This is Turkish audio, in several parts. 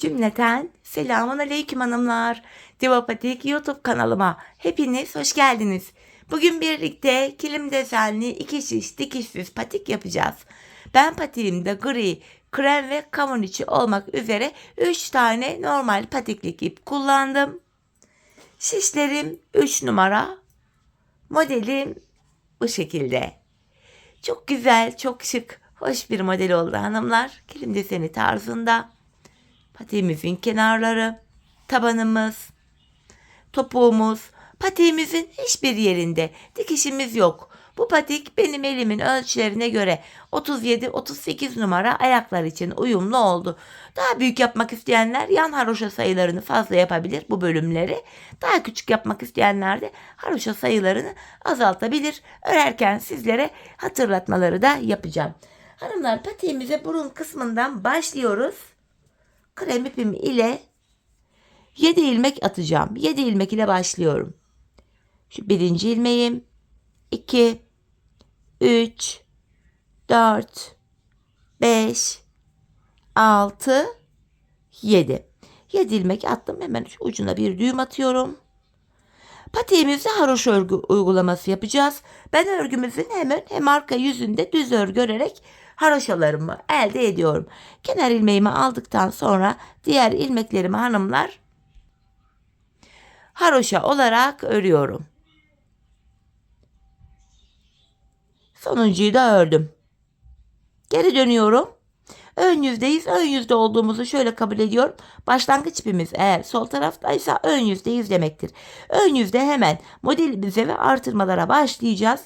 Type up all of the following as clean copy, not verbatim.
Cümleten selamun aleyküm hanımlar. Divapatik YouTube kanalıma hepiniz hoş geldiniz. Bugün birlikte kilim desenli iki şiş dikişsiz patik yapacağız. Ben patiğimde gri, krem ve kavun içi olmak üzere 3 tane normal patiklik ip kullandım. Şişlerim 3 numara. Modelim bu şekilde. Çok güzel, çok şık, hoş bir model oldu hanımlar. Kilim deseni tarzında. Patiğimizin kenarları, tabanımız, topuğumuz, patiğimizin hiçbir yerinde dikişimiz yok. Bu patik benim elimin ölçülerine göre 37-38 numara ayaklar için uyumlu oldu. Daha büyük yapmak isteyenler yan haroşa sayılarını fazla yapabilir bu bölümleri. Daha küçük yapmak isteyenler de haroşa sayılarını azaltabilir. Örerken sizlere hatırlatmaları da yapacağım. Hanımlar, patiğimize burun kısmından başlıyoruz. Krem ipim ile 7 ilmek atacağım. 7 ilmek ile başlıyorum. Şu birinci ilmeğim, 2, 3, 4, 5, 6, 7. 7 ilmek attım. Hemen şu ucuna bir düğüm atıyorum. Patiğimizde haroşa örgü uygulaması yapacağız. Ben örgümüzün hem arka yüzünde düz örgü örerek haroşalarımı elde ediyorum. Kenar ilmeğimi aldıktan sonra diğer ilmeklerimi hanımlar haroşa olarak örüyorum. Sonuncuyu da ördüm. Geri dönüyorum. Ön yüzdeyiz. Ön yüzde olduğumuzu şöyle kabul ediyorum. Başlangıç ipimiz eğer sol taraftaysa ön yüzdeyiz demektir. Ön yüzde hemen modelimize ve artırmalara başlayacağız.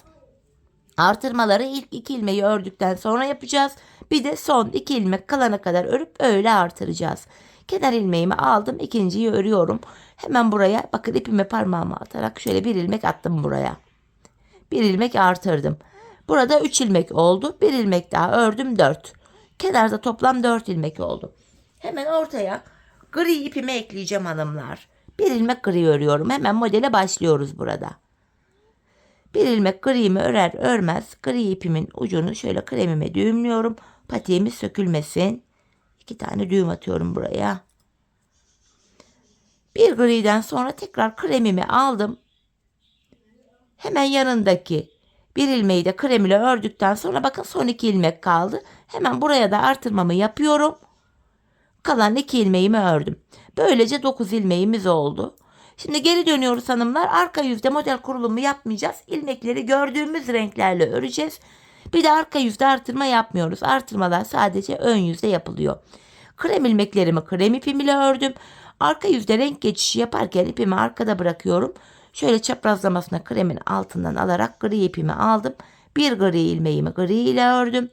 Artırmaları ilk 2 ilmeği ördükten sonra yapacağız. Bir de son 2 ilmek kalana kadar örüp öyle artıracağız. Kenar ilmeğimi aldım. İkinciyi örüyorum. Hemen buraya bakın, ipimi parmağıma atarak şöyle bir ilmek attım buraya. Bir ilmek artırdım. Burada 3 ilmek oldu. Bir ilmek daha ördüm, 4. Kenarda toplam 4 ilmek oldu. Hemen ortaya gri ipimi ekleyeceğim hanımlar. Bir ilmek gri örüyorum. Hemen modele başlıyoruz burada. Bir ilmek gri'mi örer örmez gri ipimin ucunu şöyle kremime düğümlüyorum. Patiğimiz sökülmesin. 2 tane düğüm atıyorum buraya. Bir gri'den sonra tekrar kremimi aldım. Hemen yanındaki bir ilmeği de krem ile ördükten sonra bakın son 2 ilmek kaldı. Hemen buraya da artırmamı yapıyorum. Kalan 2 ilmeğimi ördüm. Böylece 9 ilmeğimiz oldu. Şimdi geri dönüyoruz hanımlar. Arka yüzde model kurulumu yapmayacağız. İlmekleri gördüğümüz renklerle öreceğiz. Bir de arka yüzde artırma yapmıyoruz. Artırmalar sadece ön yüzde yapılıyor. Krem ilmeklerimi krem ipim ile ördüm. Arka yüzde renk geçişi yaparken ipimi arkada bırakıyorum. Şöyle çaprazlamasına kremin altından alarak gri ipimi aldım. Bir gri ilmeğimi gri ile ördüm.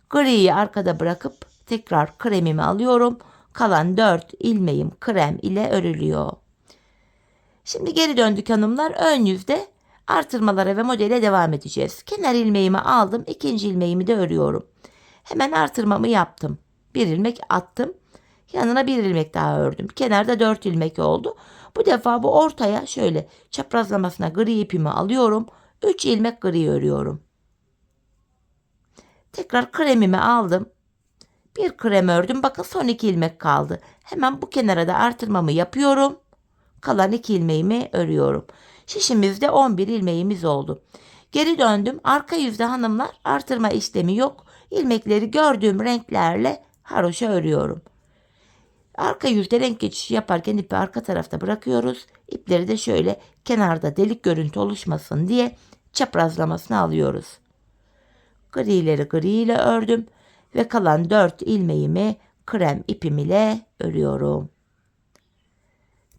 Griyi arkada bırakıp tekrar kremimi alıyorum. Kalan 4 ilmeğim krem ile örülüyor. Şimdi geri döndük hanımlar. Ön yüzde artırmalara ve modele devam edeceğiz. Kenar ilmeğimi aldım. İkinci ilmeğimi de örüyorum. Hemen artırmamı yaptım. Bir ilmek attım. Yanına bir ilmek daha ördüm. Kenarda 4 ilmek oldu. Bu defa bu ortaya şöyle çaprazlamasına gri ipimi alıyorum. 3 ilmek gri örüyorum. Tekrar kremimi aldım. Bir krem ördüm. Bakın son 2 ilmek kaldı. Hemen bu kenara da artırmamı yapıyorum. Kalan 2 ilmeğimi örüyorum. Şişimizde 11 ilmeğimiz oldu. Geri döndüm. Arka yüzde hanımlar artırma işlemi yok. İlmekleri gördüğüm renklerle haroşa örüyorum. Arka yüzde renk geçişi yaparken ipi arka tarafta bırakıyoruz. İpleri de şöyle kenarda delik görüntü oluşmasın diye çaprazlamasını alıyoruz. Grileri gri ile ördüm ve kalan 4 ilmeğimi krem ipim ile örüyorum.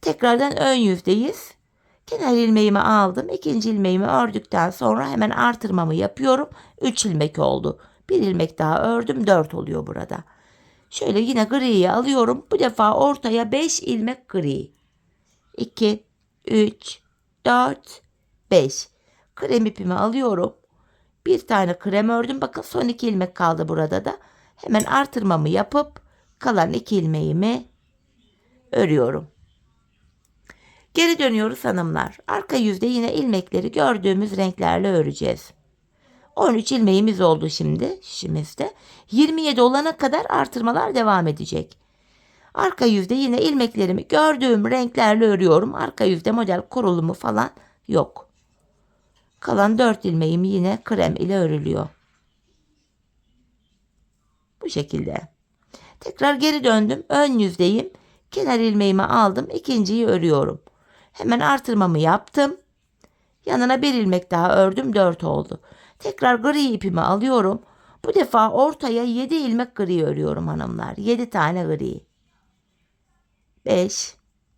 Tekrardan ön yüzdeyiz. Kenar ilmeğimi aldım. İkinci ilmeğimi ördükten sonra hemen artırmamı yapıyorum. 3 ilmek oldu. Bir ilmek daha ördüm. 4 oluyor burada. Şöyle yine griyi alıyorum. Bu defa ortaya 5 ilmek gri. 2, 3, 4, 5. Krem ipimi alıyorum. Bir tane krem ördüm. Bakın son 2 ilmek kaldı burada da. Hemen artırmamı yapıp kalan 2 ilmeğimi örüyorum. Geri dönüyoruz hanımlar. Arka yüzde yine ilmekleri gördüğümüz renklerle öreceğiz. 13 ilmeğimiz oldu şimdi şişimizde. 27 olana kadar artırmalar devam edecek. Arka yüzde yine ilmeklerimi gördüğüm renklerle örüyorum. Arka yüzde model kurulumu falan yok. Kalan 4 ilmeğim yine krem ile örülüyor. Bu şekilde. Tekrar geri döndüm. Ön yüzdeyim. Kenar ilmeğimi aldım. İkinciyi örüyorum. Hemen artırmamı yaptım. Yanına bir ilmek daha ördüm. 4 oldu. Tekrar gri ipimi alıyorum. Bu defa ortaya 7 ilmek gri örüyorum hanımlar. 7 tane gri. 5,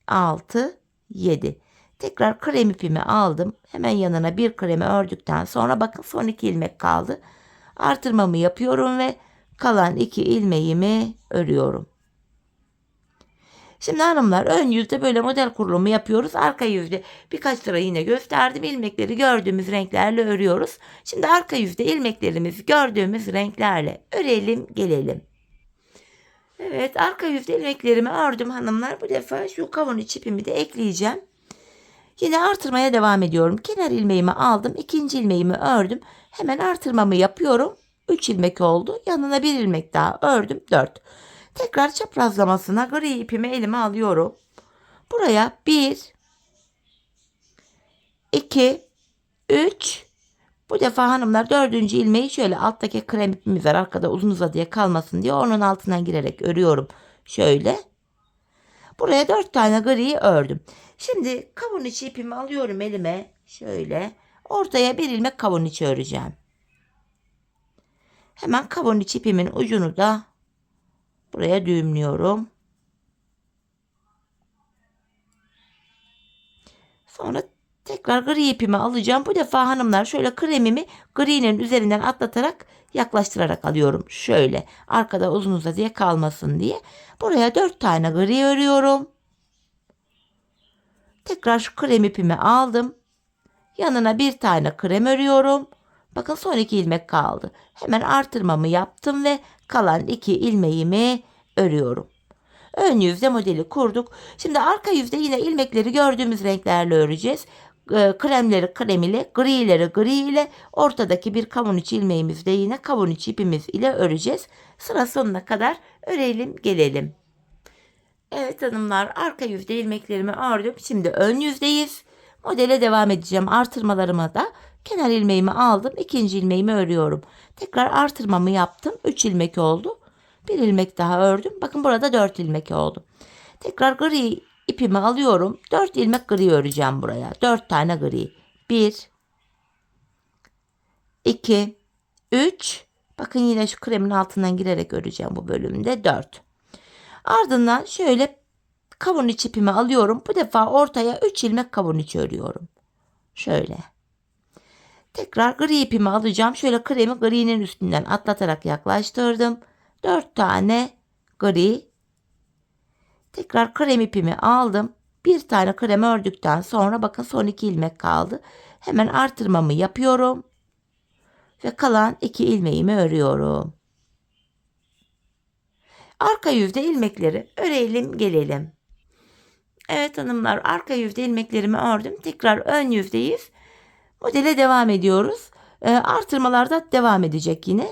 6, 7. Tekrar krem ipimi aldım. Hemen yanına bir kremi ördükten sonra bakın son 2 ilmek kaldı. Artırmamı yapıyorum ve kalan 2 ilmeğimi örüyorum. Şimdi hanımlar ön yüzde böyle model kurulumu yapıyoruz. Arka yüzde birkaç sıra yine gösterdim. İlmekleri gördüğümüz renklerle örüyoruz. Şimdi arka yüzde ilmeklerimizi gördüğümüz renklerle örelim gelelim. Evet, arka yüzde ilmeklerimi ördüm hanımlar. Bu defa şu kavun içi ipimi de ekleyeceğim. Yine artırmaya devam ediyorum. Kenar ilmeğimi aldım. İkinci ilmeğimi ördüm. Hemen artırmamı yapıyorum. 3 ilmek oldu. Yanına bir ilmek daha ördüm. 4. Tekrar çaprazlamasına gri ipimi elime alıyorum. Buraya 1, 2, 3. Bu defa hanımlar 4. ilmeği şöyle alttaki krem ipimiz var. Arkada uzun uzadıya kalmasın diye onun altından girerek örüyorum. Şöyle. Buraya 4 tane griyi ördüm. Şimdi kavun içi ipimi alıyorum elime. Şöyle. Ortaya bir ilmek kavun içi öreceğim. Hemen kavun içi ipimin ucunu da buraya düğümlüyorum. Sonra tekrar gri ipimi alacağım. Bu defa hanımlar şöyle kremimi gri'nin üzerinden atlatarak yaklaştırarak alıyorum. Şöyle arkada uzun uzadıya kalmasın diye. Buraya 4 tane gri örüyorum. Tekrar şu krem ipimi aldım. Yanına bir tane krem örüyorum. Bakın son 2 ilmek kaldı. Hemen artırmamı yaptım ve kalan 2 ilmeğimi örüyorum. Ön yüzde modeli kurduk. Şimdi arka yüzde yine ilmekleri gördüğümüz renklerle öreceğiz. Kremleri krem ile, grileri gri ile, ortadaki bir kavun içi ilmeğimizi de yine kavun içi ipimiz ile öreceğiz. Sıra sonuna kadar örelim gelelim. Evet hanımlar, arka yüzde ilmeklerimi ördüm. Şimdi ön yüzdeyiz. Modele devam edeceğim. Artırmalarıma da kenar ilmeğimi aldım. İkinci ilmeğimi örüyorum. Tekrar artırmamı yaptım. 3 ilmek oldu. Bir ilmek daha ördüm. Bakın burada 4 ilmek oldu. Tekrar gri ipimi alıyorum. 4 ilmek gri öreceğim buraya. 4 tane gri. 1, 2, 3. Bakın yine şu kremin altından girerek öreceğim bu bölümde. 4. Ardından şöyle kavun içi ipimi alıyorum. Bu defa ortaya 3 ilmek kavun içi örüyorum. Şöyle. Tekrar gri ipimi alacağım. Şöyle kremi gri'nin üstünden atlatarak yaklaştırdım. 4 tane gri. Tekrar krem ipimi aldım. Bir tane krem ördükten sonra bakın son 2 ilmek kaldı. Hemen artırmamı yapıyorum. Ve kalan 2 ilmeğimi örüyorum. Arka yüzde ilmekleri örelim gelelim. Evet hanımlar, arka yüzde ilmeklerimi ördüm. Tekrar ön yüzdeyiz. Modele devam ediyoruz. Artırmalarda devam edecek yine.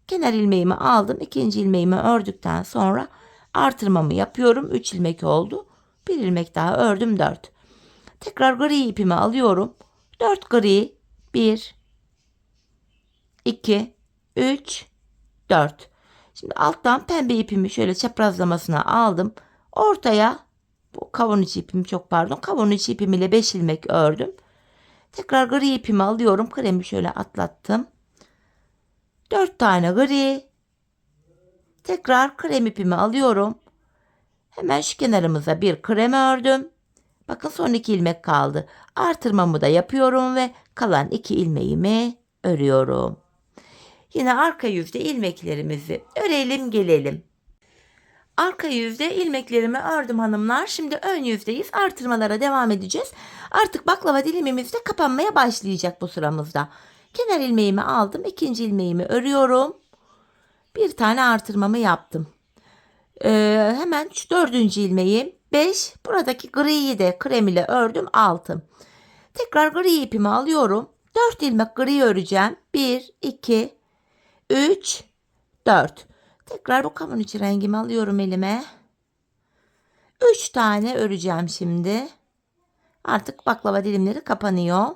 Kenar ilmeğimi aldım. İkinci ilmeğimi ördükten sonra artırmamı yapıyorum. 3 ilmek oldu. Bir ilmek daha ördüm. 4. Tekrar gri ipimi alıyorum. 4 gri. 1, 2, 3, 4. Şimdi alttan pembe ipimi şöyle çaprazlamasına aldım. Ortaya bu kavun içi ipim, çok pardon, kavun içi ipim ile 5 ilmek ördüm. Tekrar gri ipimi alıyorum. Kremi şöyle atlattım. 4 tane gri. Tekrar krem ipimi alıyorum. Hemen şu kenarımıza bir krem ördüm. Bakın son 2 ilmek kaldı. Artırmamı da yapıyorum ve kalan 2 ilmeğimi örüyorum. Yine arka yüzde ilmeklerimizi örelim gelelim. Arka yüzde ilmeklerimi ördüm hanımlar. Şimdi ön yüzdeyiz. Artırmalara devam edeceğiz. Artık baklava dilimimiz de kapanmaya başlayacak bu sıramızda. Kenar ilmeğimi aldım. İkinci ilmeğimi örüyorum. Bir tane artırmamı yaptım. Hemen şu 4. ilmeğim 5. Buradaki griyi de krem ile ördüm. 6. Tekrar gri ipimi alıyorum. 4 ilmek gri öreceğim. 1, 2, 3, 4. Tekrar bu kavun içi rengimi alıyorum elime. 3 tane öreceğim şimdi. Artık baklava dilimleri kapanıyor.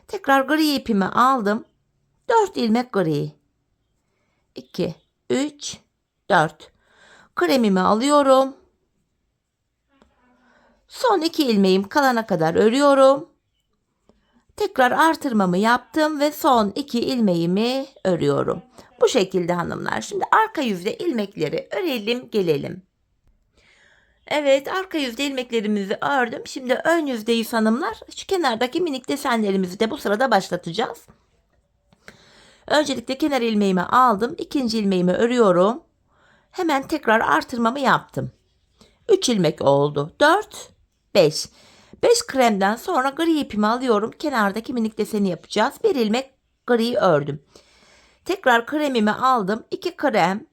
Tekrar gri ipimi aldım. 4 ilmek gri. 2, 3, 4. Kremimi alıyorum. Son 2 ilmeğim kalana kadar örüyorum. Tekrar artırmamı yaptım ve son 2 ilmeğimi örüyorum. Bu şekilde hanımlar. Şimdi arka yüzde ilmekleri örelim gelelim. Evet, arka yüzde ilmeklerimizi ördüm. Şimdi ön yüzdeyiz hanımlar. Şu kenardaki minik desenlerimizi de bu sırada başlatacağız. Öncelikle kenar ilmeğimi aldım. İkinci ilmeğimi örüyorum. Hemen tekrar artırmamı yaptım. 3 ilmek oldu. 4, 5. 5 kremden sonra gri ipimi alıyorum. Kenardaki minik deseni yapacağız. 1 ilmek gri ördüm. Tekrar kremimi aldım. 2 krem.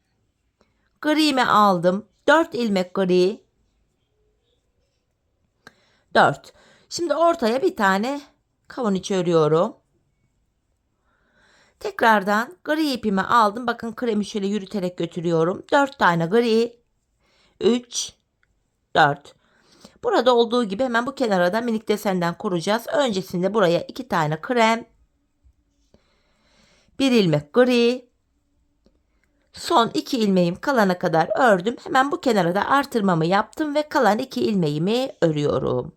Gri'mi aldım. 4 ilmek gri. 4. Şimdi ortaya bir tane kavun içi örüyorum. Tekrardan gri ipimi aldım. Bakın kremi şöyle yürüterek götürüyorum. 4 tane gri. 3, 4. Burada olduğu gibi hemen bu kenara da minik desenden kuracağız. Öncesinde buraya 2 tane krem. 1 ilmek gri. Son 2 ilmeğim kalana kadar ördüm. Hemen bu kenara da artırmamı yaptım ve kalan 2 ilmeğimi örüyorum.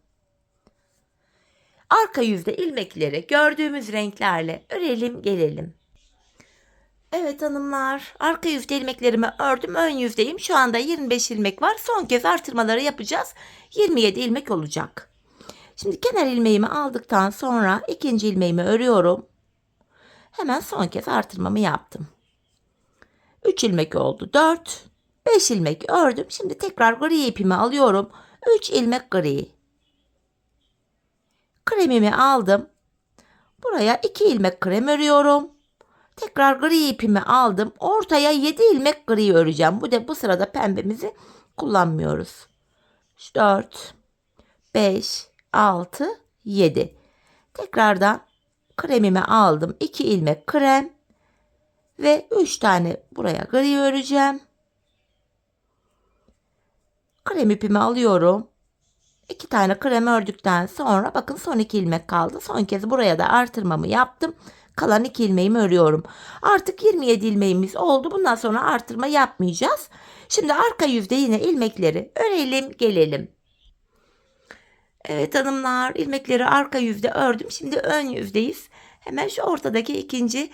Arka yüzde ilmekleri gördüğümüz renklerle örelim gelelim. Evet hanımlar, arka yüzde ilmeklerimi ördüm, ön yüzdeyim. Şu anda 25 ilmek var. Son kez artırmaları yapacağız. 27 ilmek olacak. Şimdi kenar ilmeğimi aldıktan sonra ikinci ilmeğimi örüyorum. Hemen son kez artırmamı yaptım. 3 ilmek oldu. 4, 5 ilmek ördüm. Şimdi tekrar gri ipimi alıyorum. 3 ilmek gri. Kremimi aldım. Buraya 2 ilmek krem örüyorum. Tekrar gri ipimi aldım. Ortaya 7 ilmek gri öreceğim. Bu sırada pembemizi kullanmıyoruz. 4, 5, 6, 7. Tekrardan kremimi aldım. 2 ilmek krem ve 3 tane buraya gri öreceğim. Krem ipimi alıyorum. 2 tane krem ördükten sonra bakın son 2 ilmek kaldı. Son kez buraya da artırmamı yaptım. Kalan 2 ilmeğimi örüyorum. Artık 27 ilmeğimiz oldu. Bundan sonra artırma yapmayacağız. Şimdi arka yüzde yine ilmekleri örelim gelelim. Evet hanımlar, ilmekleri arka yüzde ördüm. Şimdi ön yüzdeyiz. Hemen şu ortadaki ikinci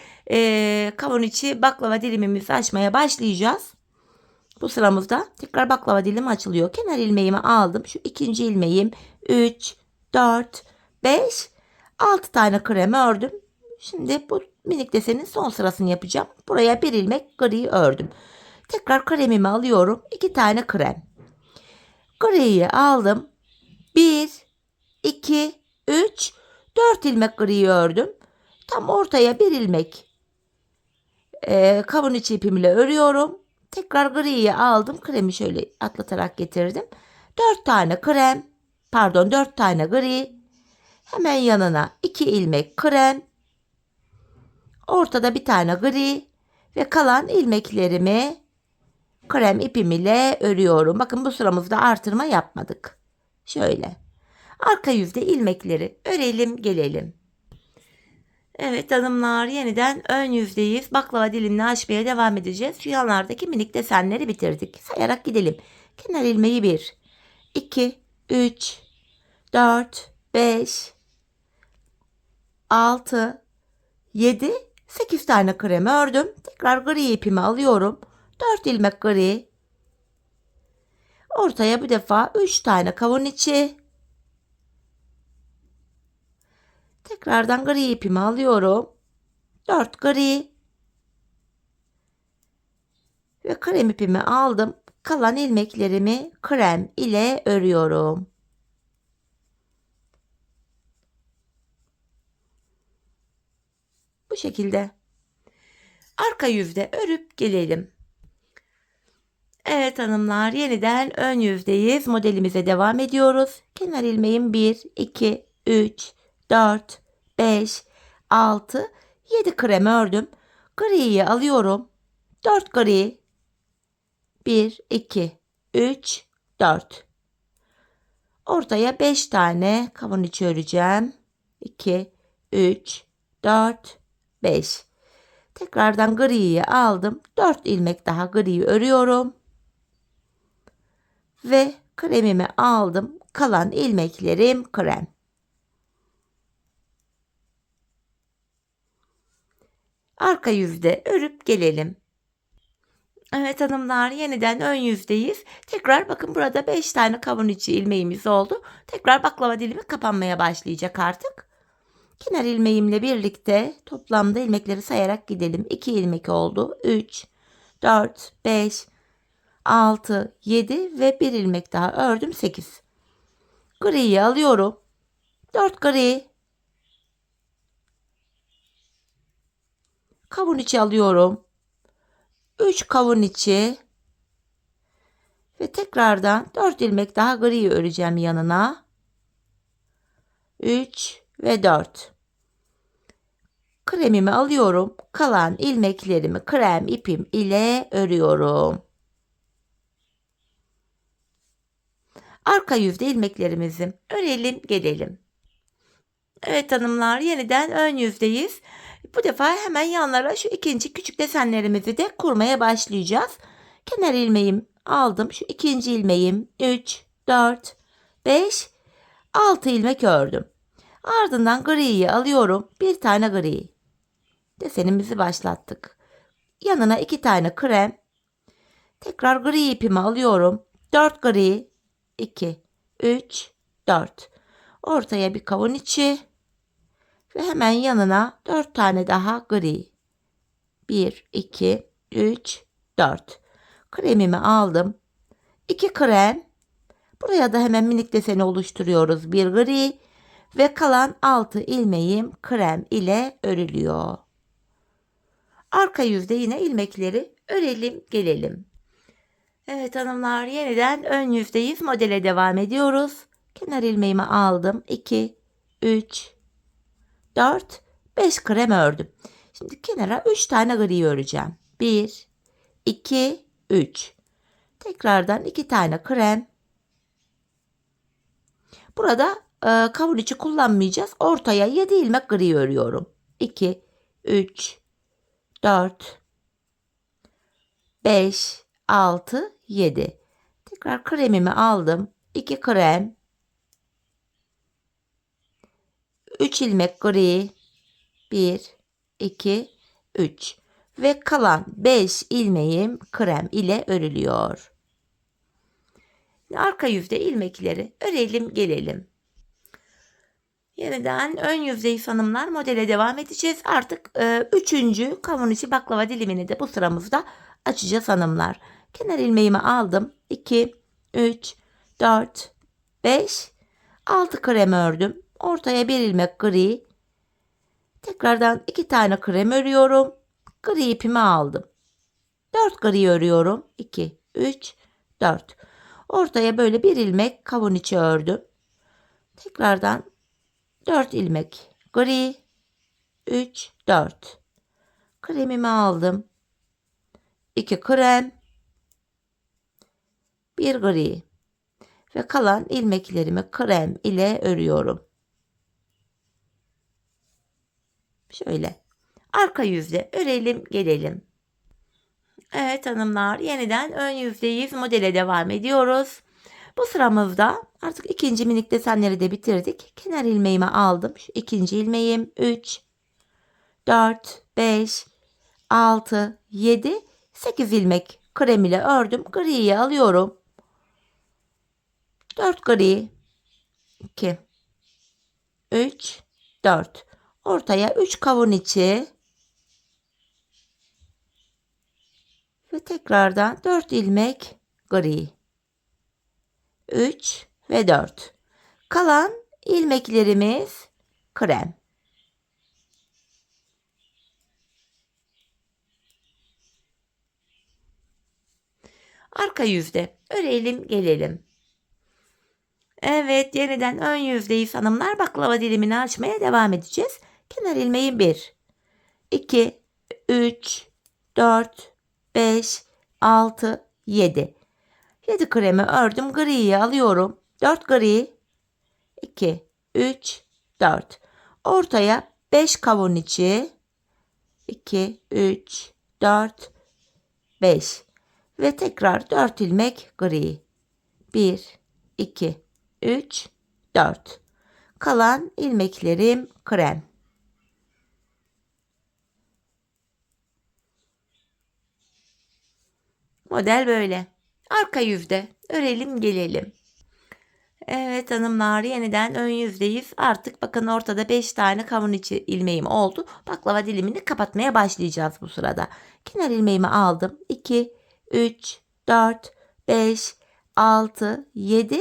kavun içi baklava dilimimizi açmaya başlayacağız. Bu sıramızda tekrar baklava dilimi açılıyor. Kenar ilmeğimi aldım. Şu ikinci ilmeğim 3, 4, 5, 6 tane krem ördüm. Şimdi bu minik desenin son sırasını yapacağım. Buraya 1 ilmek gri ördüm. Tekrar kremimi alıyorum. 2 tane krem. Griyi aldım. 1, 2, 3, 4 ilmek gri ördüm. Tam ortaya 1 ilmek kavun içi ipimle örüyorum. Tekrar griyi aldım. Kremi şöyle atlatarak getirdim. 4 tane krem. Pardon 4 tane gri. Hemen yanına 2 ilmek krem. Ortada bir tane gri. Ve kalan ilmeklerimi krem ipim ile örüyorum. Bakın bu sıramızda artırma yapmadık. Şöyle. Arka yüzde ilmekleri örelim gelelim. Evet hanımlar, yeniden ön yüzdeyiz. Baklava dilimini açmaya devam edeceğiz. Şu yanlardaki minik desenleri bitirdik. Sayarak gidelim. Kenar ilmeği 1, 2, 3, 4, 5, 6, 7, 8 tane krem ördüm. Tekrar gri ipimi alıyorum. 4 ilmek gri. Ortaya bu defa 3 tane kavun içi. Tekrardan gri ipimi alıyorum. 4 gri. Ve krem ipimi aldım. Kalan ilmeklerimi krem ile örüyorum. Bu şekilde. Arka yüzde örüp gelelim. Evet hanımlar, yeniden ön yüzdeyiz. Modelimize devam ediyoruz. Kenar ilmeğim 1, 2, 3, 4, 5, 6, 7 krem ördüm. Griyi alıyorum. 4 gri. 1, 2, 3, 4. Ortaya 5 tane kavun içi öreceğim. 2, 3, 4, 5. Tekrardan griyi aldım. 4 ilmek daha griyi örüyorum. Ve kremimi aldım. Kalan ilmeklerim krem. Arka yüzde örüp gelelim. Evet hanımlar, yeniden ön yüzdeyiz. Tekrar bakın, burada 5 tane kavun içi ilmeğimiz oldu. Tekrar baklava dilimi kapanmaya başlayacak artık. Kenar ilmeğimle birlikte toplamda ilmekleri sayarak gidelim. 2 ilmek oldu. 3, 4, 5, 6, 7 ve 1 ilmek daha ördüm. 8. Griyi alıyorum. 4 gri. Kavun içi alıyorum. 3 kavun içi. Ve tekrardan 4 ilmek daha gri öreceğim yanına. 3 ve 4. Kremimi alıyorum. Kalan ilmeklerimi krem ipim ile örüyorum. Arka yüzde ilmeklerimizi örelim gelelim. Evet hanımlar, yeniden ön yüzdeyiz. Bu defa hemen yanlara şu ikinci küçük desenlerimizi de kurmaya başlayacağız. Kenar ilmeğim aldım. Şu ikinci ilmeğim 3, 4, 5, 6 ilmek ördüm. Ardından griyi alıyorum. Bir tane gri. Desenimizi başlattık. Yanına 2 tane krem. Tekrar gri ipimi alıyorum. 4 gri. 2, 3, 4. Ortaya bir kavun içi. Ve hemen yanına 4 tane daha gri. 1, 2, 3, 4. Kremimi aldım. 2 krem. Buraya da hemen minik deseni oluşturuyoruz. 1 gri. Ve kalan 6 ilmeğim krem ile örülüyor. Arka yüzde yine ilmekleri örelim gelelim. Evet hanımlar, yeniden ön yüzdeyiz. Modele devam ediyoruz. Kenar ilmeğimi aldım. 2, 3, 4, 5 krem ördüm. Şimdi kenara 3 tane gri öreceğim. 1, 2, 3. Tekrardan 2 tane krem. Burada kavun içi kullanmayacağız. Ortaya 7 ilmek gri örüyorum. 2, 3, 4, 5, 6, 7. Tekrar kremimi aldım. 2 krem. 3 ilmek gri. 1, 2, 3. Ve kalan 5 ilmeğim krem ile örülüyor. Arka yüzde ilmekleri örelim gelelim. Yeniden ön yüzdeyiz hanımlar. Modele devam edeceğiz. Artık 3. kavun içi baklava dilimini de bu sıramızda açacağız hanımlar. Kenar ilmeğimi aldım. 2, 3, 4, 5, 6 krem ördüm. Ortaya 1 ilmek gri. Tekrardan 2 tane krem örüyorum. Gri ipimi aldım. 4 gri örüyorum. 2, 3, 4. Ortaya böyle 1 ilmek kavun içi ördüm. Tekrardan 4 ilmek gri. 3, 4. Kremimi aldım. 2 krem. 1 gri. Ve kalan ilmeklerimi krem ile örüyorum. Şöyle. Arka yüzde örelim gelelim. Evet hanımlar, yeniden ön yüzdeyiz. Modele devam ediyoruz. Bu sıramızda artık ikinci minik desenleri de bitirdik. Kenar ilmeğimi aldım. Şu ikinci ilmeğim 3, 4, 5, 6, 7, 8 ilmek krem ile ördüm. Griyi alıyorum. 4 gri. 2, 3, 4. Ortaya 3 kavun içi. Ve tekrardan 4 ilmek gri. 3 ve 4. Kalan ilmeklerimiz krem. Arka yüzde örelim gelelim. Evet, yeniden ön yüzdeyiz hanımlar. Baklava dilimini açmaya devam edeceğiz. Kenar ilmeği 1, 2, 3, 4, 5, 6, 7. 7 kremi ördüm. Griyi alıyorum. 4 gri. 2, 3, 4. Ortaya 5 kavun içi. 2, 3, 4, 5. Ve tekrar 4 ilmek gri. 1, 2, 3, 4. Kalan ilmeklerim krem. Model böyle. Arka yüzde örelim gelelim. Evet hanımlar, yeniden ön yüzdeyiz. Artık bakın ortada 5 tane kavun içi ilmeğim oldu. Baklava dilimini kapatmaya başlayacağız bu sırada. Kenar ilmeğimi aldım. 2, 3, 4, 5, 6, 7.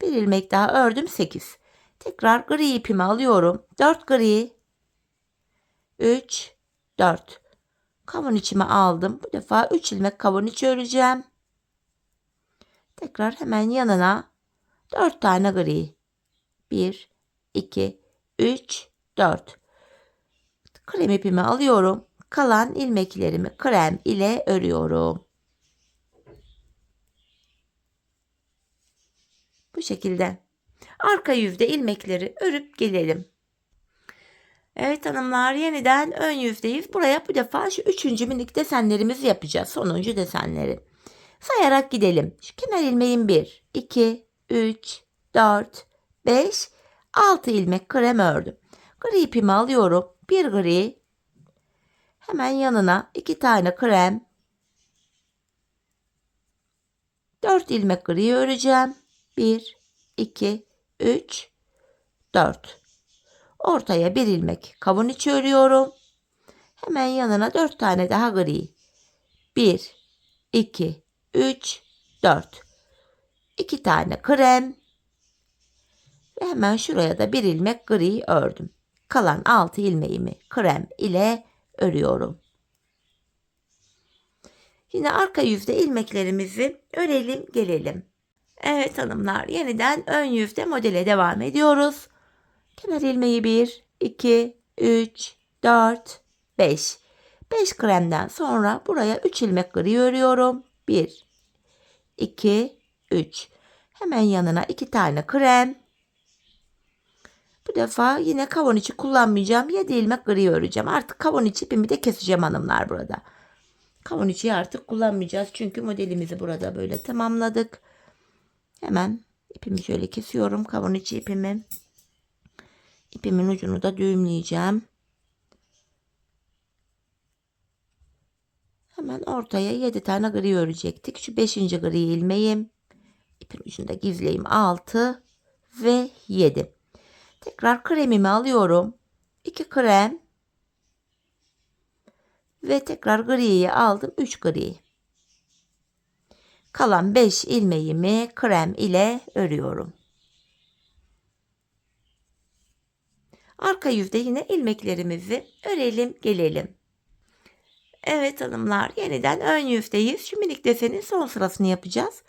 Bir ilmek daha ördüm, 8. Tekrar gri ipimi alıyorum. 4 gri. 3, 4. Kavun içimi aldım. Bu defa 3 ilmek kavun içi öreceğim. Tekrar hemen yanına 4 tane gri. 1, 2, 3, 4. Krem ipimi alıyorum. Kalan ilmeklerimi krem ile örüyorum. Bu şekilde. Arka yüzde ilmekleri örüp gelelim. Evet hanımlar, yeniden ön yüzdeyiz. Buraya bu defa şu 3. minik desenlerimizi yapacağız. Sonuncu desenleri. Sayarak gidelim. Şu kenar ilmeğim 1, 2, 3, 4, 5, 6 ilmek krem ördüm. Gri ipimi alıyorum. Bir gri. Hemen yanına 2 tane krem. 4 ilmek gri öreceğim. 1, 2, 3, 4. Ortaya 1 ilmek kavun içi örüyorum. Hemen yanına 4 tane daha gri. 1, 2, 3, 4. 2 tane krem. Ve hemen şuraya da 1 ilmek gri ördüm. Kalan 6 ilmeğimi krem ile örüyorum. Yine arka yüzde ilmeklerimizi örelim gelelim. Evet hanımlar, yeniden ön yüzde modele devam ediyoruz. Kenar ilmeği 1, 2, 3, 4, 5. 5 kremden sonra buraya 3 ilmek gri örüyorum. 1, 2, 3. Hemen yanına 2 tane krem. Bu defa yine kavun içi kullanmayacağım. 7 ilmek gri öreceğim. Artık kavun içi ipimi de keseceğim hanımlar burada. Kavun içi artık kullanmayacağız. Çünkü modelimizi burada böyle tamamladık. Hemen ipimi şöyle kesiyorum. Kavun içi ipimi. İpimin ucunu da düğümleyeceğim. Hemen ortaya 7 tane gri örecektik. Şu 5. gri ilmeğim. İpin ucunda gizleyeyim. 6 ve 7. Tekrar kremimi alıyorum. 2 krem. Ve tekrar griyi aldım. 3 gri. Kalan 5 ilmeğimi krem ile örüyorum. Arka yüzde yine ilmeklerimizi örelim gelelim. Evet hanımlar, yeniden ön yüzdeyiz. Şu minik desenin son sırasını yapacağız.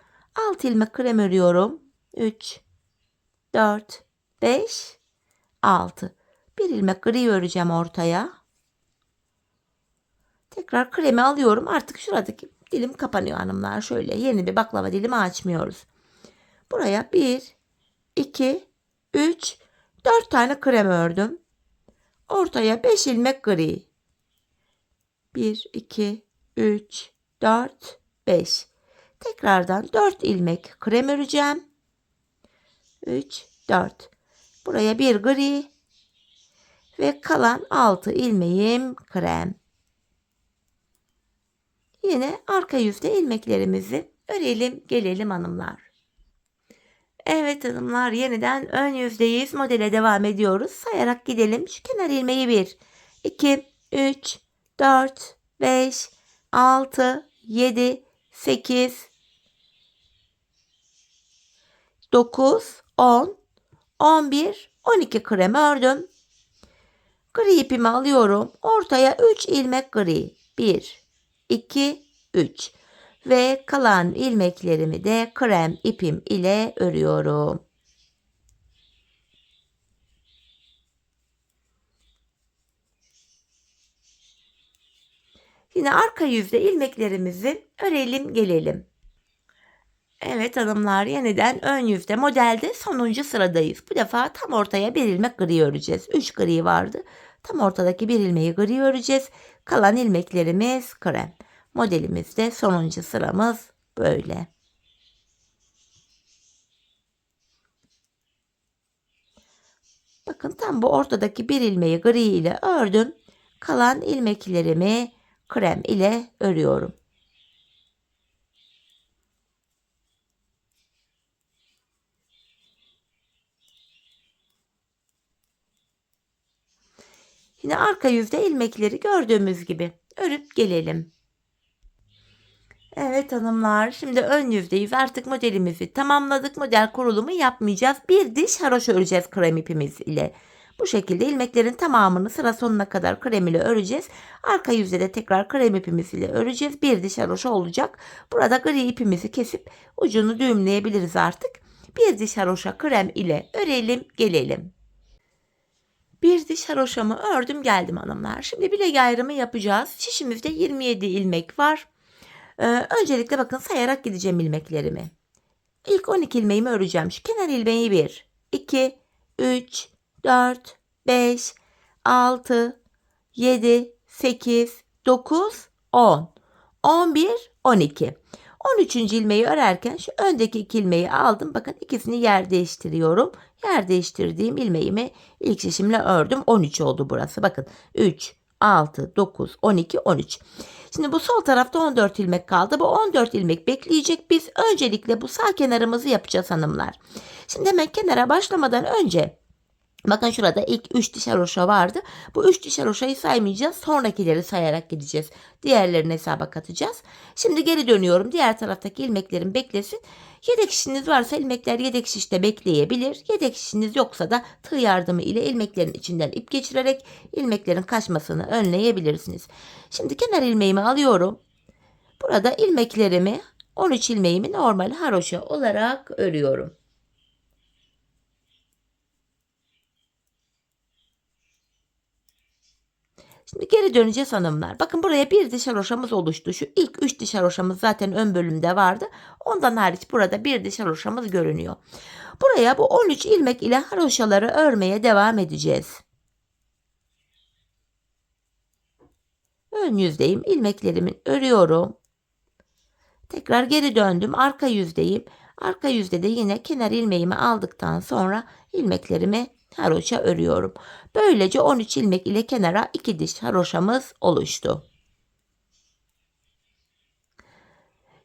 6 ilmek krem örüyorum. 3, 4, 5, 6. 1 ilmek gri öreceğim ortaya. Tekrar kremi alıyorum. Artık şuradaki dilim kapanıyor hanımlar. Şöyle yeni bir baklava dilimi açmıyoruz. Buraya 1, 2, 3, 4 tane krem ördüm. Ortaya 5 ilmek gri. 1, 2, 3, 4, 5. Tekrardan 4 ilmek krem öreceğim. 3, 4. Buraya bir gri. Ve kalan 6 ilmeğim krem. Yine arka yüzde ilmeklerimizi örelim gelelim hanımlar. Evet hanımlar, yeniden ön yüzdeyiz. Modele devam ediyoruz. Sayarak gidelim. Şu kenar ilmeği 1, 2, 3, 4, 5, 6, 7, 8, 9, 10, 11, 12 krem ördüm. Gri ipimi alıyorum. Ortaya 3 ilmek gri. 1, 2, 3. Ve kalan ilmeklerimi de krem ipim ile örüyorum. Yine arka yüzde ilmeklerimizi örelim gelelim. Evet hanımlar, yeniden ön yüzde modelde sonuncu sıradayız. Bu defa tam ortaya bir ilmek gri öreceğiz. 3 gri vardı. Tam ortadaki bir ilmeği gri öreceğiz. Kalan ilmeklerimiz krem. Modelimizde sonuncu sıramız böyle. Bakın tam bu ortadaki bir ilmeği gri ile ördüm. Kalan ilmeklerimi krem ile örüyorum. Yine arka yüzde ilmekleri gördüğümüz gibi örüp gelelim. Evet hanımlar, şimdi ön yüzdeyiz. Artık modelimizi tamamladık. Model kurulumu yapmayacağız. Bir diş haroşa öreceğiz krem ipimiz ile. Bu şekilde ilmeklerin tamamını sıra sonuna kadar krem ile öreceğiz. Arka yüzde de tekrar krem ipimiz ile öreceğiz. Bir diş haroşa olacak. Burada gri ipimizi kesip ucunu düğümleyebiliriz artık. Bir diş haroşa krem ile örelim gelelim. Bir diş haroşamı ördüm geldim hanımlar. Şimdi bilek ayrımı yapacağız. Şişimizde 27 ilmek var. Öncelikle bakın sayarak gideceğim ilmeklerimi. İlk 12 ilmeğimi öreceğim. Şu kenar ilmeği 1, 2, 3, 4, 5, 6, 7, 8, 9, 10, 11, 12. 13. ilmeği örerken şu öndeki 2 ilmeği aldım. Bakın ikisini yer değiştiriyorum. Yer değiştirdiğim ilmeğimi ilk şişimle ördüm. 13 oldu burası. Bakın 3, 6, 9, 12, 13. Şimdi bu sol tarafta 14 ilmek kaldı. Bu 14 ilmek bekleyecek. Biz öncelikle bu sağ kenarımızı yapacağız hanımlar. Şimdi hemen kenara başlamadan önce bakın şurada ilk 3 diş haroşa vardı. Bu 3 diş haroşayı saymayacağız. Sonrakileri sayarak gideceğiz. Diğerlerini hesaba katacağız. Şimdi geri dönüyorum. Diğer taraftaki ilmeklerim beklesin. Yedek şişiniz varsa ilmekler yedek şişte bekleyebilir. Yedek şişiniz yoksa da tığ yardımı ile ilmeklerin içinden ip geçirerek ilmeklerin kaçmasını önleyebilirsiniz. Şimdi kenar ilmeğimi alıyorum. Burada ilmeklerimi 13 ilmeğimi normal haroşa olarak örüyorum. Şimdi geri döneceğiz hanımlar. Bakın buraya bir diş haroşamız oluştu. Şu ilk 3 diş haroşamız zaten ön bölümde vardı. Ondan hariç burada bir diş haroşamız görünüyor. Buraya bu 13 ilmek ile haroşaları örmeye devam edeceğiz. Ön yüzdeyim. İlmeklerimi örüyorum. Tekrar geri döndüm. Arka yüzdeyim. Arka yüzde de yine kenar ilmeğimi aldıktan sonra ilmeklerimi haroşa örüyorum. Böylece 13 ilmek ile kenara 2 diş haroşamız oluştu.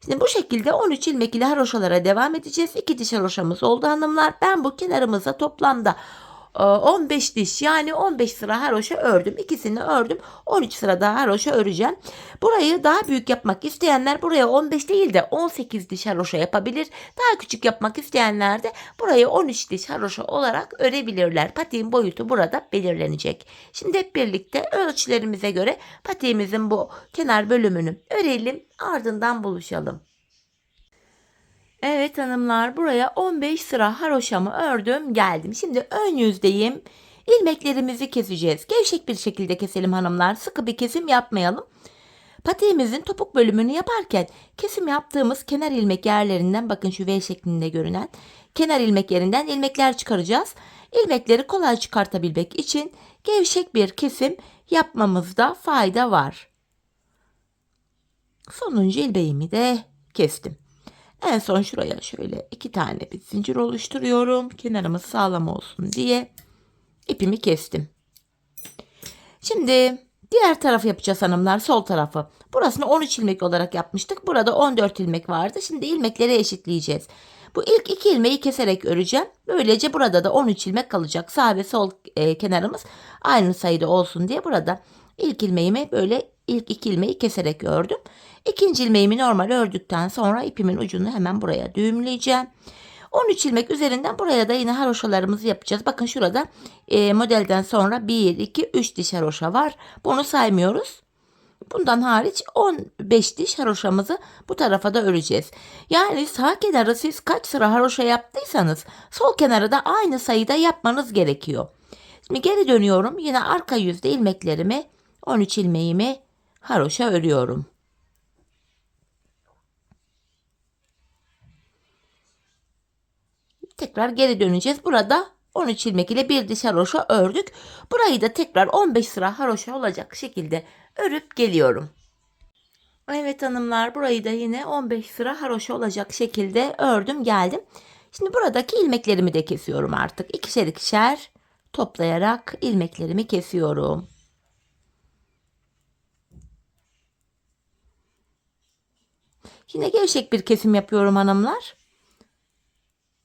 Şimdi bu şekilde 13 ilmek ile haroşalara devam edeceğiz. 2 diş haroşamız oldu hanımlar. Ben bu kenarımıza toplamda 15 diş yani 15 sıra haroşa ördüm. İkisini ördüm. 13 sıra daha haroşa öreceğim. Burayı daha büyük yapmak isteyenler buraya 15 değil de 18 diş haroşa yapabilir. Daha küçük yapmak isteyenler de burayı 13 diş haroşa olarak örebilirler. Patiğin boyutu burada belirlenecek. Şimdi hep birlikte ölçülerimize göre patiğimizin bu kenar bölümünü örelim. Ardından buluşalım. Evet hanımlar, buraya 15 sıra haroşamı ördüm geldim. Şimdi ön yüzdeyim. İlmeklerimizi keseceğiz. Gevşek bir şekilde keselim hanımlar. Sıkı bir kesim yapmayalım. Patiğimizin topuk bölümünü yaparken kesim yaptığımız kenar ilmek yerlerinden bakın şu V şeklinde görünen kenar ilmek yerinden ilmekler çıkaracağız. İlmekleri kolay çıkartabilmek için gevşek bir kesim yapmamızda fayda var. Sonuncu ilmeğimi de kestim. En son şuraya şöyle 2 tane bir zincir oluşturuyorum. Kenarımız sağlam olsun diye ipimi kestim. Şimdi diğer tarafı yapacağız hanımlar, sol tarafı. Burasını 13 ilmek olarak yapmıştık. Burada 14 ilmek vardı. Şimdi ilmekleri eşitleyeceğiz. Bu ilk 2 ilmeği keserek öreceğim. Böylece burada da 13 ilmek kalacak. Sağ ve sol kenarımız aynı sayıda olsun diye burada ilk ilmeğimi böyle ilk 2 ilmeği keserek ördüm. İkinci ilmeğimi normal ördükten sonra ipimin ucunu hemen buraya düğümleyeceğim. 13 ilmek üzerinden buraya da yine haroşalarımızı yapacağız. Bakın şurada modelden sonra 1, 2, 3 diş haroşa var. Bunu saymıyoruz. Bundan hariç 15 diş haroşamızı bu tarafa da öreceğiz. Yani sağ kenarı siz kaç sıra haroşa yaptıysanız sol kenarı da aynı sayıda yapmanız gerekiyor. Şimdi geri dönüyorum. Yine arka yüzde ilmeklerimi 13 ilmeğimi haroşa örüyorum. Tekrar geri döneceğiz. Burada 13 ilmek ile bir diş haroşa ördük. Burayı da tekrar 15 sıra haroşa olacak şekilde örüp geliyorum. Evet hanımlar, burayı da yine 15 sıra haroşa olacak şekilde ördüm geldim. Şimdi buradaki ilmeklerimi de kesiyorum artık. İkişer ikişer toplayarak ilmeklerimi kesiyorum. Yine gevşek bir kesim yapıyorum hanımlar.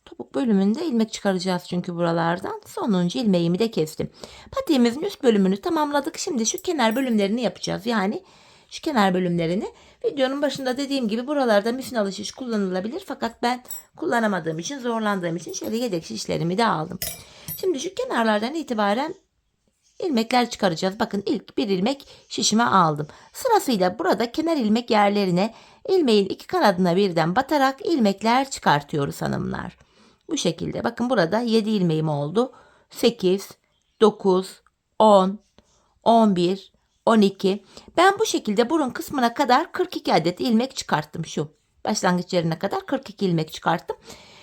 Topuk bölümünde ilmek çıkaracağız çünkü buralardan. Sonuncu ilmeğimi de kestim. Patiğimizin üst bölümünü tamamladık. Şimdi şu kenar bölümlerini yapacağız. Yani şu kenar bölümlerini. Videonun başında dediğim gibi buralarda misinalı şiş kullanılabilir. Fakat ben kullanamadığım için, zorlandığım için şöyle yedek şişlerimi de aldım. Şimdi şu kenarlardan itibaren ilmekler çıkaracağız. Bakın ilk bir ilmek şişime aldım. Sırasıyla burada kenar ilmek yerlerine ilmeğin iki kanadına birden batarak ilmekler çıkartıyoruz hanımlar. Bu şekilde. Bakın burada 7 ilmeğim oldu. 8, 9, 10, 11, 12. Ben bu şekilde burun kısmına kadar 42 adet ilmek çıkarttım. Şu başlangıç yerine kadar 42 ilmek çıkarttım.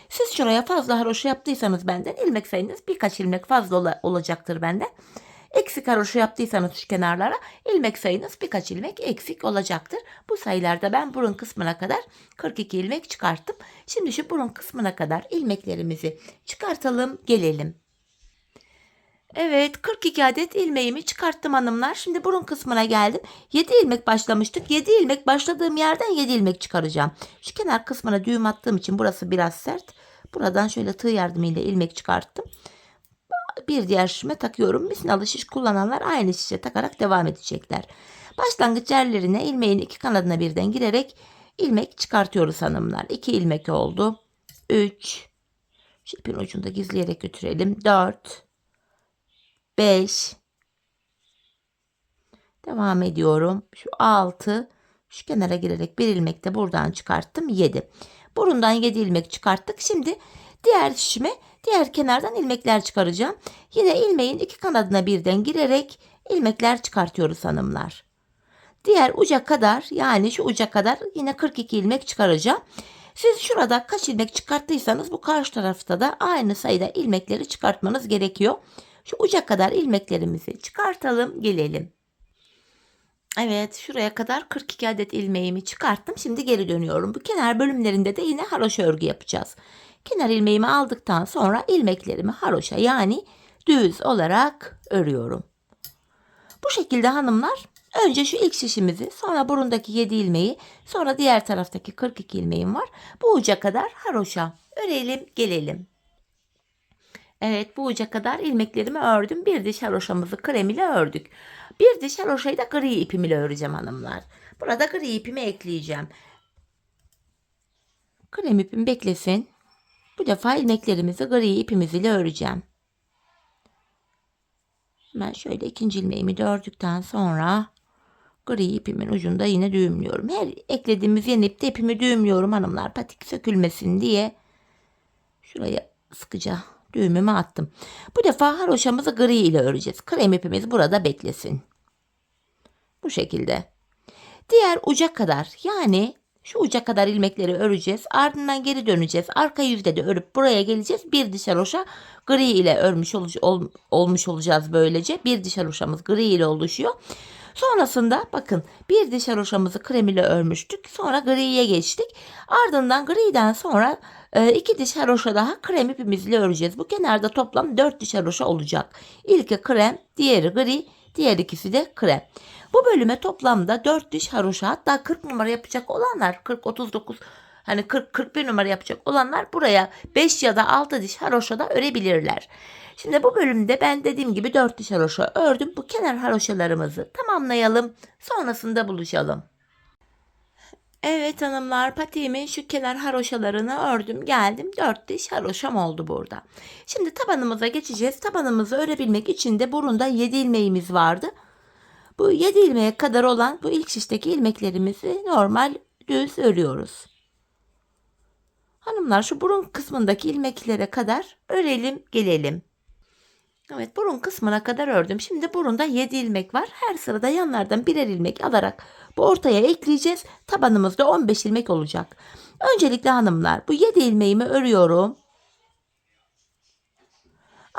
Siz şuraya fazla haroşa yaptıysanız benden ilmek sayınız birkaç ilmek fazla olacaktır benden. Eksik haroşa yaptıysanız şu kenarlara ilmek sayınız birkaç ilmek eksik olacaktır. Bu sayılarda ben burun kısmına kadar 42 ilmek çıkarttım. Şimdi şu burun kısmına kadar ilmeklerimizi çıkartalım gelelim. Evet, 42 adet ilmeğimi çıkarttım hanımlar. Şimdi burun kısmına geldim. 7 ilmek başlamıştık. 7 ilmek başladığım yerden 7 ilmek çıkaracağım. Şu kenar kısmına düğüm attığım için burası biraz sert. Buradan şöyle tığ yardımıyla ilmek çıkarttım. Bir diğer şişime takıyorum. Misinalı şiş kullananlar aynı şişe takarak devam edecekler. Başlangıç yerlerine ilmeğin iki kanadına birden girerek ilmek çıkartıyoruz hanımlar. 2 ilmek oldu. 3. Şu ipin ucunda gizleyerek götürelim. 4. 5. Devam ediyorum. Şu 6. Şu kenara girerek bir ilmek de buradan çıkarttım. 7. Burundan 7 ilmek çıkarttık. Şimdi diğer şişime diğer kenardan ilmekler çıkaracağım. Yine ilmeğin iki kanadına birden girerek ilmekler çıkartıyoruz hanımlar. Diğer uca kadar, yani şu uca kadar yine 42 ilmek çıkaracağım. Siz şurada kaç ilmek çıkarttıysanız bu karşı tarafta da aynı sayıda ilmekleri çıkartmanız gerekiyor. Şu uca kadar ilmeklerimizi çıkartalım gelelim. Evet, şuraya kadar 42 adet ilmeğimi çıkarttım. Şimdi geri dönüyorum. Bu kenar bölümlerinde de yine haroşa örgü yapacağız. Kenar ilmeğimi aldıktan sonra ilmeklerimi haroşa, yani düz olarak örüyorum. Bu şekilde hanımlar, önce şu ilk şişimizi, sonra burundaki 7 ilmeği, sonra diğer taraftaki 42 ilmeğim var. Bu uca kadar haroşa örelim gelelim. Evet, bu uca kadar ilmeklerimi ördüm. Bir diş haroşamızı krem ile ördük. Bir diş haroşayı da gri ipim ile öreceğim hanımlar. Burada gri ipimi ekleyeceğim. Krem ipim beklesin. Bu defa ilmeklerimizi gri ipimiz ile öreceğim. Ben şöyle ikinci ilmeğimi de ördükten sonra gri ipimin ucunda yine düğümlüyorum. Her eklediğimiz yeni ipte ipimi düğümlüyorum hanımlar. Patik sökülmesin diye. Şuraya sıkıca düğümümü attım. Bu defa haroşamızı gri ile öreceğiz. Krem ipimiz burada beklesin. Bu şekilde. Diğer uca kadar, yani şu uca kadar ilmekleri öreceğiz. Ardından geri döneceğiz. Arka yüzde de örüp buraya geleceğiz. Bir diş haroşa gri ile olmuş olacağız böylece. Bir diş haroşamız gri ile oluşuyor. Sonrasında bakın, bir diş haroşamızı krem ile örmüştük. Sonra griye geçtik. Ardından griden sonra 2 diş haroşa daha krem ipimizle öreceğiz. Bu kenarda toplam 4 diş haroşa olacak. İlki krem, diğeri gri, diğer ikisi de krem. Bu bölüme toplamda 4 diş haroşa, hatta 40 numara yapacak olanlar, 40, 39, hani 40, 41 numara yapacak olanlar buraya 5 ya da 6 diş haroşa da örebilirler. Şimdi bu bölümde ben dediğim gibi 4 diş haroşa ördüm. Bu kenar haroşalarımızı tamamlayalım. Sonrasında buluşalım. Evet hanımlar, patiğimin şu kenar haroşalarını ördüm geldim. 4 diş haroşam oldu burada. Şimdi tabanımıza geçeceğiz. Tabanımızı örebilmek için de burunda 7 ilmeğimiz vardı. Bu 7 ilmeğe kadar olan bu ilk şişteki ilmeklerimizi normal düz örüyoruz. Hanımlar, şu burun kısmındaki ilmeklere kadar örelim gelelim. Evet, burun kısmına kadar ördüm. Şimdi burunda 7 ilmek var. Her sırada yanlardan birer ilmek alarak bu ortaya ekleyeceğiz. Tabanımızda 15 ilmek olacak. Öncelikle hanımlar, bu 7 ilmeğimi örüyorum.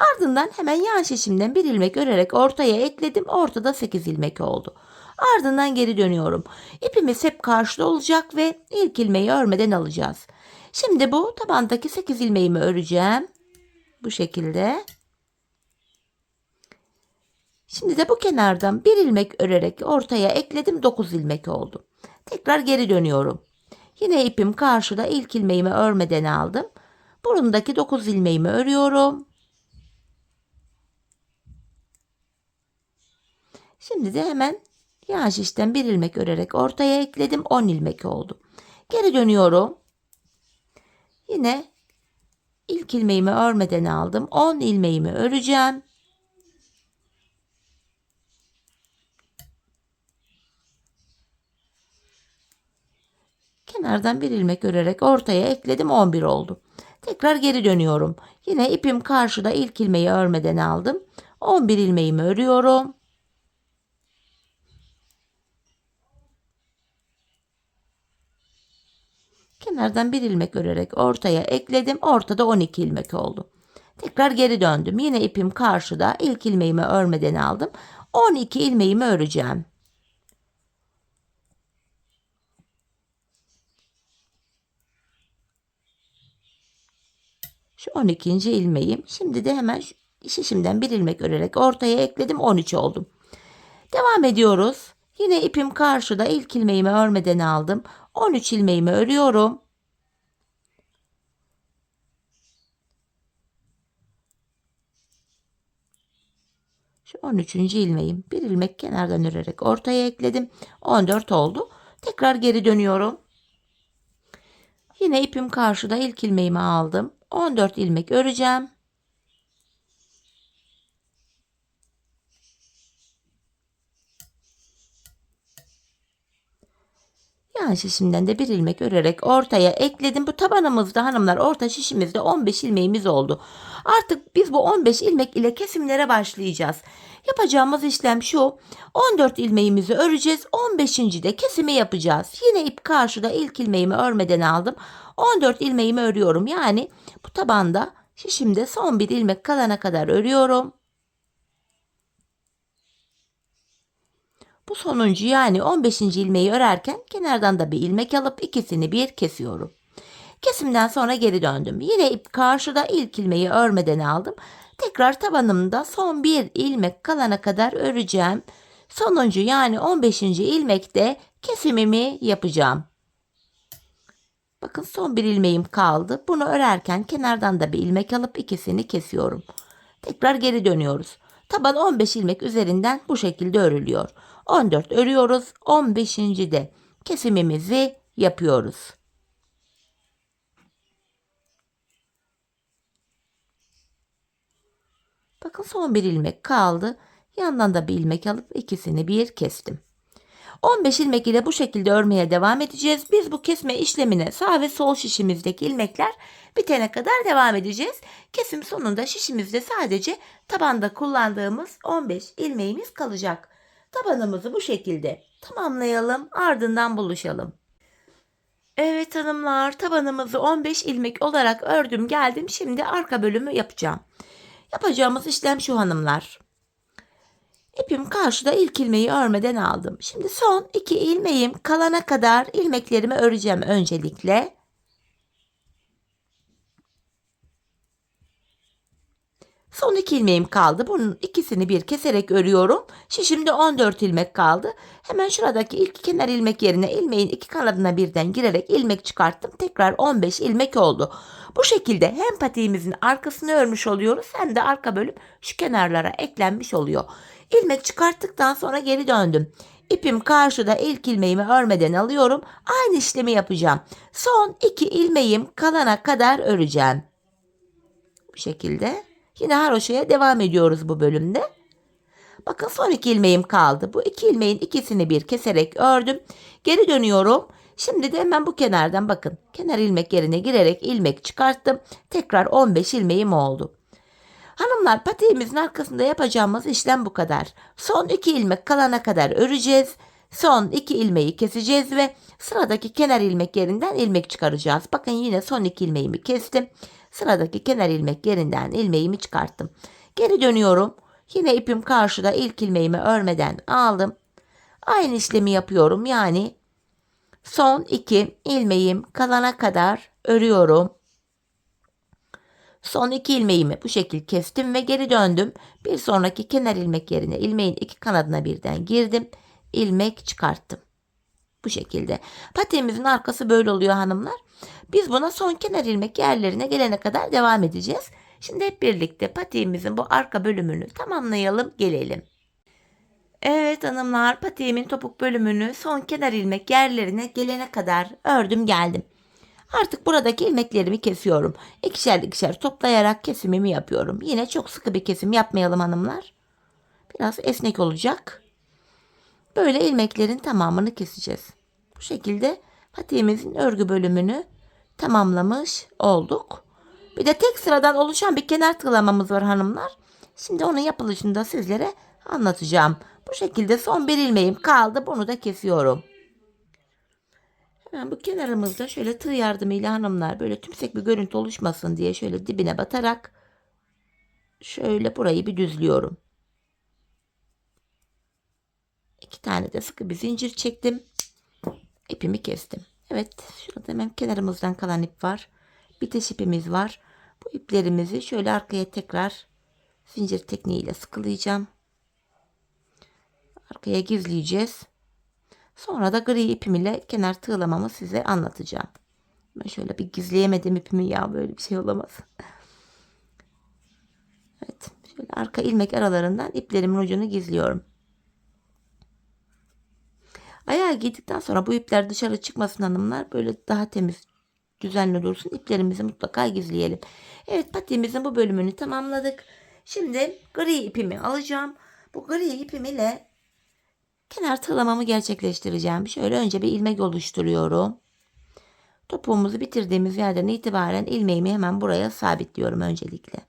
Ardından hemen yan şişimden bir ilmek örerek ortaya ekledim. Ortada 8 ilmek oldu. Ardından geri dönüyorum. İpimiz hep karşıda olacak ve ilk ilmeği örmeden alacağız. Şimdi bu tabandaki 8 ilmeğimi öreceğim. Bu şekilde. Şimdi de bu kenardan bir ilmek örerek ortaya ekledim. 9 ilmek oldu. Tekrar geri dönüyorum. Yine ipim karşıda, ilk ilmeğimi örmeden aldım. Burundaki 9 ilmeğimi örüyorum. Şimdi de hemen yan şişten bir ilmek örerek ortaya ekledim. 10 ilmek oldu. Geri dönüyorum. Yine ilk ilmeğimi örmeden aldım. 10 ilmeğimi öreceğim. Kenardan bir ilmek örerek ortaya ekledim. 11 oldu. Tekrar geri dönüyorum. Yine ipim karşıda, ilk ilmeği örmeden aldım. 11 ilmeğimi örüyorum. Kenardan bir ilmek örerek ortaya ekledim. Ortada 12 ilmek oldu. Tekrar geri döndüm. Yine ipim karşıda, ilk ilmeğimi örmeden aldım. 12 ilmeğimi öreceğim. Şu 12. ilmeğim. Şimdi de hemen şişimden bir ilmek örerek ortaya ekledim. 13 oldum. Devam ediyoruz. Yine ipim karşıda, ilk ilmeğimi örmeden aldım. 13 ilmeğimi örüyorum. Şu 13. ilmeğim. Bir ilmek kenardan örerek ortaya ekledim. 14 oldu. Tekrar geri dönüyorum. Yine ipim karşıda, ilk ilmeğimi aldım. 14 ilmek öreceğim. Yan şişimden de bir ilmek örerek ortaya ekledim. Bu tabanımızda hanımlar, orta şişimizde 15 ilmeğimiz oldu. Artık biz bu 15 ilmek ile kesimlere başlayacağız. Yapacağımız işlem şu: 14 ilmeğimizi öreceğiz. 15. de kesimi yapacağız. Yine ip karşıda, ilk ilmeğimi örmeden aldım. 14 ilmeğimi örüyorum. Yani bu tabanda şişimde son bir ilmek kalana kadar örüyorum. Bu sonuncu, yani 15. ilmeği örerken kenardan da bir ilmek alıp ikisini bir kesiyorum. Kesimden sonra geri döndüm. Yine ip karşıda, ilk ilmeği örmeden aldım. Tekrar tabanımda son bir ilmek kalana kadar öreceğim. Sonuncu, yani 15. ilmekte kesimimi yapacağım. Bakın, son bir ilmeğim kaldı. Bunu örerken kenardan da bir ilmek alıp ikisini kesiyorum. Tekrar geri dönüyoruz. Taban 15 ilmek üzerinden bu şekilde örülüyor. 14 örüyoruz. 15. de kesimimizi yapıyoruz. Bakın, son bir ilmek kaldı. Yandan da bir ilmek alıp ikisini bir kestim. 15 ilmek ile bu şekilde örmeye devam edeceğiz. Biz bu kesme işlemine sağ ve sol şişimizdeki ilmekler bitene kadar devam edeceğiz. Kesim sonunda şişimizde sadece tabanda kullandığımız 15 ilmeğimiz kalacak. Tabanımızı bu şekilde tamamlayalım, ardından buluşalım. Evet hanımlar, tabanımızı 15 ilmek olarak ördüm geldim. Şimdi arka bölümü yapacağım. Yapacağımız işlem şu hanımlar. İpim karşıda, ilk ilmeği örmeden aldım. Şimdi son 2 ilmeğim kalana kadar ilmeklerimi öreceğim öncelikle. Son 2 ilmeğim kaldı. Bunun ikisini bir keserek örüyorum. Şişimde 14 ilmek kaldı. Hemen şuradaki ilk kenar ilmek yerine ilmeğin iki kanadına birden girerek ilmek çıkarttım. Tekrar 15 ilmek oldu. Bu şekilde hem patiğimizin arkasını örmüş oluyoruz, hem de arka bölüm şu kenarlara eklenmiş oluyor. İlmek çıkarttıktan sonra geri döndüm. İpim karşıda, ilk ilmeğimi örmeden alıyorum. Aynı işlemi yapacağım. Son 2 ilmeğim kalana kadar öreceğim. Bu şekilde. Yine haroşaya devam ediyoruz bu bölümde. Bakın, son 2 ilmeğim kaldı. Bu 2 ilmeğin ikisini bir keserek ördüm. Geri dönüyorum. Şimdi de hemen bu kenardan, bakın, kenar ilmek yerine girerek ilmek çıkarttım. Tekrar 15 ilmeğim oldu. Hanımlar, patiğimizin arkasında yapacağımız işlem bu kadar. Son 2 ilmek kalana kadar öreceğiz. Son 2 ilmeği keseceğiz ve sıradaki kenar ilmek yerinden ilmek çıkaracağız. Bakın, yine son 2 ilmeğimi kestim. Sıradaki kenar ilmek yerinden ilmeğimi çıkarttım. Geri dönüyorum. Yine ipim karşıda, ilk ilmeğimi örmeden aldım. Aynı işlemi yapıyorum. Yani son 2 ilmeğim kalana kadar örüyorum. Son 2 ilmeğimi bu şekilde kestim ve geri döndüm. Bir sonraki kenar ilmek yerine ilmeğin 2 kanadına birden girdim. İlmek çıkarttım. Bu şekilde. Patiğimizin arkası böyle oluyor hanımlar. Biz buna son kenar ilmek yerlerine gelene kadar devam edeceğiz. Şimdi hep birlikte patiğimizin bu arka bölümünü tamamlayalım, gelelim. Evet hanımlar, patiğimin topuk bölümünü son kenar ilmek yerlerine gelene kadar ördüm geldim. Artık buradaki ilmeklerimi kesiyorum. İkişer ikişer toplayarak kesimimi yapıyorum. Yine çok sıkı bir kesim yapmayalım hanımlar. Biraz esnek olacak. Böyle ilmeklerin tamamını keseceğiz. Bu şekilde patiğimizin örgü bölümünü tamamlamış olduk. Bir de tek sıradan oluşan bir kenar tığlamamız var hanımlar. Şimdi onun yapılışını da sizlere anlatacağım. Bu şekilde son bir ilmeğim kaldı. Bunu da kesiyorum. Hemen bu kenarımızda şöyle tığ yardımıyla hanımlar, böyle tümsek bir görüntü oluşmasın diye şöyle dibine batarak şöyle burayı bir düzlüyorum. 2 tane de sıkı bir zincir çektim. İpimi kestim. Evet, şurada hemen kenarımızdan kalan ip var. Bitiş ipimiz var. Bu iplerimizi şöyle arkaya tekrar zincir tekniğiyle sıkılayacağım. Arkaya gizleyeceğiz. Sonra da gri ipim ile kenar tığlamamı size anlatacağım. Ben şöyle bir gizleyemedim ipimi, ya böyle bir şey olamaz. Evet, şöyle arka ilmek aralarından iplerimin ucunu gizliyorum. Ayağı giydikten sonra bu ipler dışarı çıkmasın hanımlar. Böyle daha temiz, düzenli dursun. İplerimizi mutlaka gizleyelim. Evet, patiğimizin bu bölümünü tamamladık. Şimdi gri ipimi alacağım. Bu gri ipim ile kenar tığlamamı gerçekleştireceğim. Şöyle önce bir ilmek oluşturuyorum. Topuğumuzu bitirdiğimiz yerden itibaren ilmeğimi hemen buraya sabitliyorum öncelikle.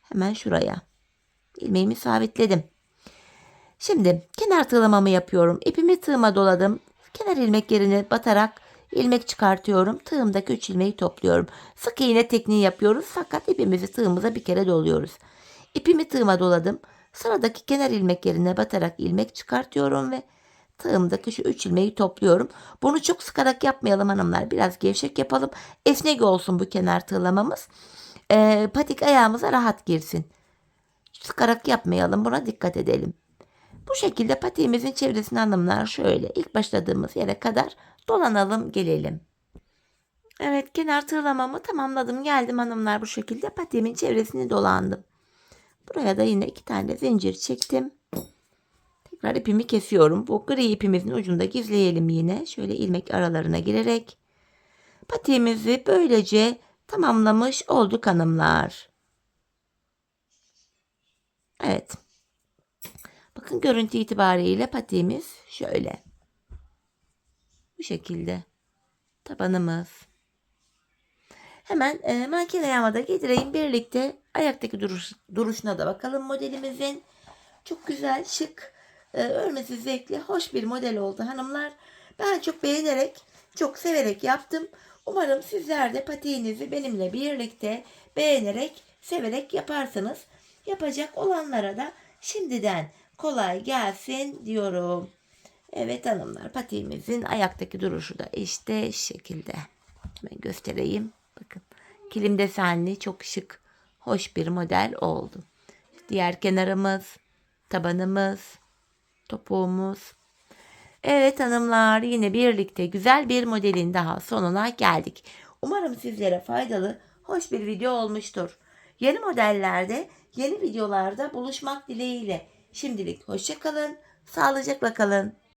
Hemen şuraya. İlmeğimi sabitledim. Şimdi kenar tığlamamı yapıyorum. İpimi tığıma doladım. Kenar ilmek yerine batarak ilmek çıkartıyorum. Tığımdaki 3 ilmeği topluyorum. Sık iğne tekniği yapıyoruz fakat ipimizi tığımıza bir kere doluyoruz. İpimi tığıma doladım. Sıradaki kenar ilmek yerine batarak ilmek çıkartıyorum ve tığımdaki şu 3 ilmeği topluyorum. Bunu çok sıkarak yapmayalım hanımlar. Biraz gevşek yapalım. Esnek olsun bu kenar tığlamamız. Patik ayağımıza rahat girsin. Sıkarak yapmayalım. Buna dikkat edelim. Bu şekilde patiğimizin çevresini hanımlar şöyle ilk başladığımız yere kadar dolanalım, gelelim. Evet, kenar tığlamamı tamamladım, geldim hanımlar, bu şekilde patiğimin çevresini dolandım. Buraya da yine 2 tane zincir çektim. Tekrar ipimi kesiyorum. Bu gri ipimizin ucunda gizleyelim yine. Şöyle ilmek aralarına girerek patiğimizi böylece tamamlamış olduk hanımlar. Evet. Bakın görüntü itibariyle patiğimiz şöyle. Bu şekilde. Tabanımız. Hemen manken ayağıma da getireyim. Birlikte ayaktaki duruşuna da bakalım modelimizin. Çok güzel, şık, örmesi zevkli, hoş bir model oldu hanımlar. Ben çok beğenerek, çok severek yaptım. Umarım sizler de patiğinizi benimle birlikte beğenerek, severek yaparsınız. Yapacak olanlara da şimdiden kolay gelsin diyorum. Evet hanımlar, patiğimizin ayaktaki duruşu da işte şekilde. Hemen göstereyim. Bakın, kilim desenli, çok şık, hoş bir model oldu. Diğer kenarımız, tabanımız, topuğumuz. Evet hanımlar, yine birlikte güzel bir modelin daha sonuna geldik. Umarım sizlere faydalı, hoş bir video olmuştur. Yeni modellerde, yeni videolarda buluşmak dileğiyle. Şimdilik hoşça kalın, sağlıcakla kalın.